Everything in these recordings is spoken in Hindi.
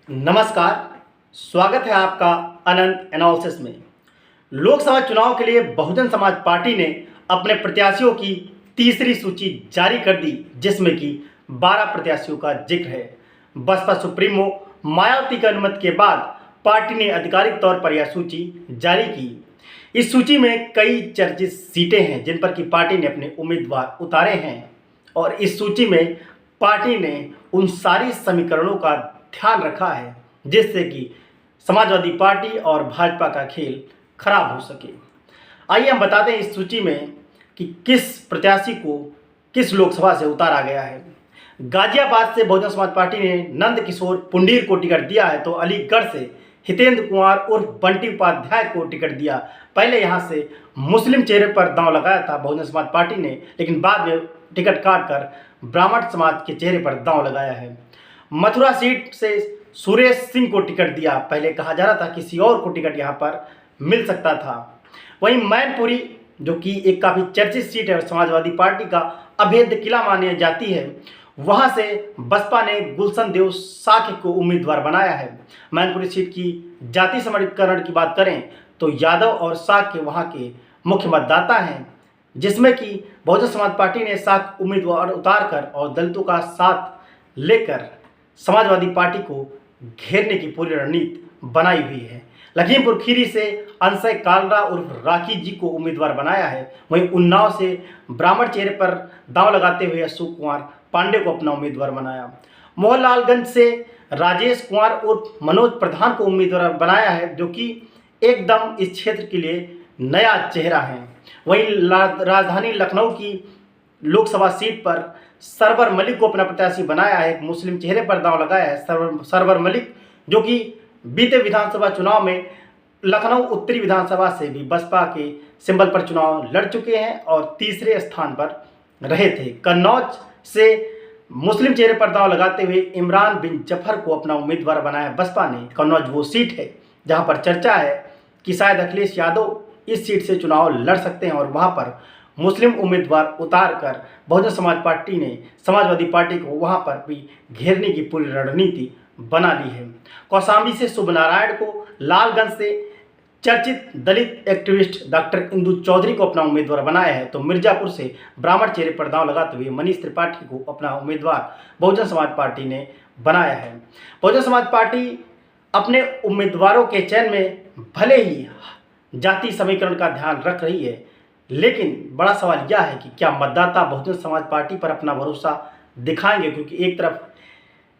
नमस्कार। स्वागत है आपका अनंत एनालिसिस में। लोकसभा चुनाव के लिए बहुजन समाज पार्टी ने अपने प्रत्याशियों की तीसरी सूची जारी कर दी, जिसमें कि 12 प्रत्याशियों का जिक्र है। बसपा सुप्रीमो मायावती की अनुमति के बाद पार्टी ने आधिकारिक तौर पर यह सूची जारी की। इस सूची में कई चर्चित सीटें हैं जिन पर कि पार्टी ने अपने उम्मीदवार उतारे हैं, और इस सूची में पार्टी ने उन सारी समीकरणों का ध्यान रखा है जिससे कि समाजवादी पार्टी और भाजपा का खेल खराब हो सके। आइए हम बताते हैं इस सूची में कि किस प्रत्याशी को किस लोकसभा से उतारा गया है। गाजियाबाद से बहुजन समाज पार्टी ने नंद किशोर पुंडीर को टिकट दिया है, तो अलीगढ़ से हितेंद्र कुमार उर्फ बंटी उपाध्याय को टिकट दिया। पहले यहाँ से मुस्लिम चेहरे पर दांव लगाया था बहुजन समाज पार्टी ने, लेकिन बाद में टिकट काट कर ब्राह्मण समाज के चेहरे पर दांव लगाया है। मथुरा सीट से सुरेश सिंह को टिकट दिया। पहले कहा जा रहा था किसी और को टिकट यहाँ पर मिल सकता था। वहीं मैनपुरी, जो कि एक काफ़ी चर्चित सीट है, समाजवादी पार्टी का अभेद्य किला मानी जाती है, वहाँ से बसपा ने गुलशन देव साखे को उम्मीदवार बनाया है। मैनपुरी सीट की जाति समीकरण की बात करें तो यादव और साखे वहाँ के मुख्य मतदाता हैं, जिसमें कि बहुजन समाज पार्टी ने साख उम्मीदवार उतार कर और दलितों का साथ लेकर समाजवादी पार्टी को घेरने की पूरी रणनीति बनाई हुई है। लखीमपुर खीरी से अंशय कालरा उर्फ राखी जी को उम्मीदवार बनाया है। वहीं उन्नाव से ब्राह्मण चेहरे पर दांव लगाते हुए अशोक कुमार पांडे को अपना उम्मीदवार बनाया। मोहनलालगंज से राजेश कुमार उर्फ मनोज प्रधान को उम्मीदवार बनाया है, जो कि एकदम इस क्षेत्र के लिए नया चेहरा है। वहीं राजधानी लखनऊ की लोकसभा सीट पर सरवर मलिक को अपना प्रत्याशी बनाया है। एक मुस्लिम चेहरे पर दांव लगाया है सरवर मलिक, जो कि बीते विधानसभा चुनाव में लखनऊ उत्तरी विधानसभा से भी बसपा के सिंबल पर चुनाव लड़ चुके हैं और तीसरे स्थान पर रहे थे। कन्नौज से मुस्लिम चेहरे पर दांव लगाते हुए इमरान बिन जफर को अपना उम्मीदवार बनाया बसपा ने। कन्नौज वो सीट है जहां पर चर्चा है कि शायद अखिलेश यादव इस सीट से चुनाव लड़ सकते हैं, और वहां पर मुस्लिम उम्मीदवार उतार कर बहुजन समाज पार्टी ने समाजवादी पार्टी को वहां पर भी घेरने की पूरी रणनीति बना ली है। कौशाम्बी से शुभ नारायण को, लालगंज से चर्चित दलित एक्टिविस्ट डॉक्टर इंदु चौधरी को अपना उम्मीदवार बनाया है, तो मिर्जापुर से ब्राह्मण चेहरे पर दांव लगाते हुए मनीष त्रिपाठी को अपना उम्मीदवार बहुजन समाज पार्टी ने बनाया है। बहुजन समाज पार्टी अपने उम्मीदवारों के चयन में भले ही जाति समीकरण का ध्यान रख रही है, लेकिन बड़ा सवाल यह है कि क्या मतदाता बहुजन समाज पार्टी पर अपना भरोसा दिखाएंगे, क्योंकि एक तरफ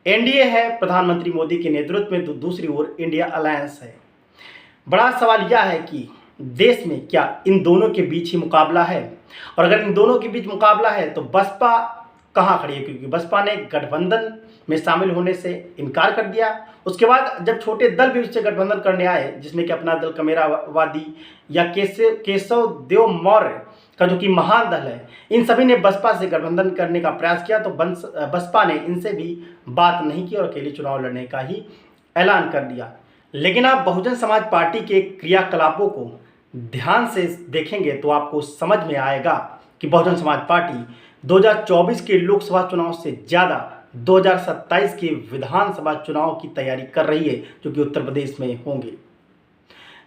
एनडीए है प्रधानमंत्री मोदी के नेतृत्व में, तो दूसरी ओर इंडिया अलायंस है। बड़ा सवाल यह है कि देश में क्या इन दोनों के बीच ही मुकाबला है, और अगर इन दोनों के बीच मुकाबला है तो बसपा कहाँ खड़ी है, क्योंकि बसपा ने गठबंधन में शामिल होने से इनकार कर दिया। उसके बाद जब छोटे दल भी उससे गठबंधन करने आए, जिसमें कि अपना दल कमेरावादी या केशव देव मौर्य का जो कि महान दल है, इन सभी ने बसपा से गठबंधन करने का प्रयास किया, तो बसपा ने इनसे भी बात नहीं की और अकेले चुनाव लड़ने का ही ऐलान कर दिया। लेकिन आप बहुजन समाज पार्टी के क्रियाकलापों को ध्यान से देखेंगे तो आपको समझ में आएगा कि बहुजन समाज पार्टी 2024 के लोकसभा चुनाव से ज़्यादा 2027 के विधानसभा चुनाव की तैयारी कर रही है, जो कि उत्तर प्रदेश में होंगे।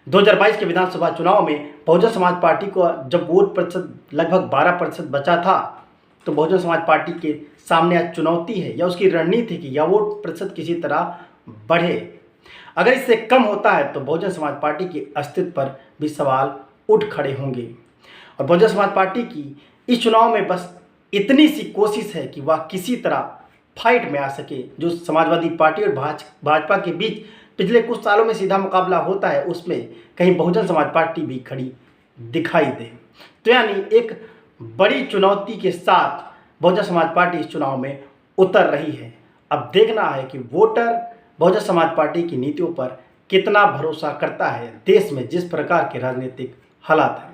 2022 के विधानसभा चुनाव में बहुजन समाज पार्टी को जब वोट प्रतिशत लगभग 12% बचा था, तो बहुजन समाज पार्टी के सामने आज चुनौती है या उसकी रणनीति कि यह वोट प्रतिशत किसी तरह बढ़े। अगर इससे कम होता है तो बहुजन समाज पार्टी के अस्तित्व पर भी सवाल उठ खड़े होंगे। और बहुजन समाज पार्टी की इस चुनाव में बस इतनी सी कोशिश है कि वह किसी तरह फाइट में आ सके। जो समाजवादी पार्टी और भाजपा के बीच पिछले कुछ सालों में सीधा मुकाबला होता है, उसमें कहीं बहुजन समाज पार्टी भी खड़ी दिखाई दे। तो यानी एक बड़ी चुनौती के साथ बहुजन समाज पार्टी इस चुनाव में उतर रही है। अब देखना है कि वोटर बहुजन समाज पार्टी की नीतियों पर कितना भरोसा करता है देश में जिस प्रकार के राजनीतिक हालात हैं।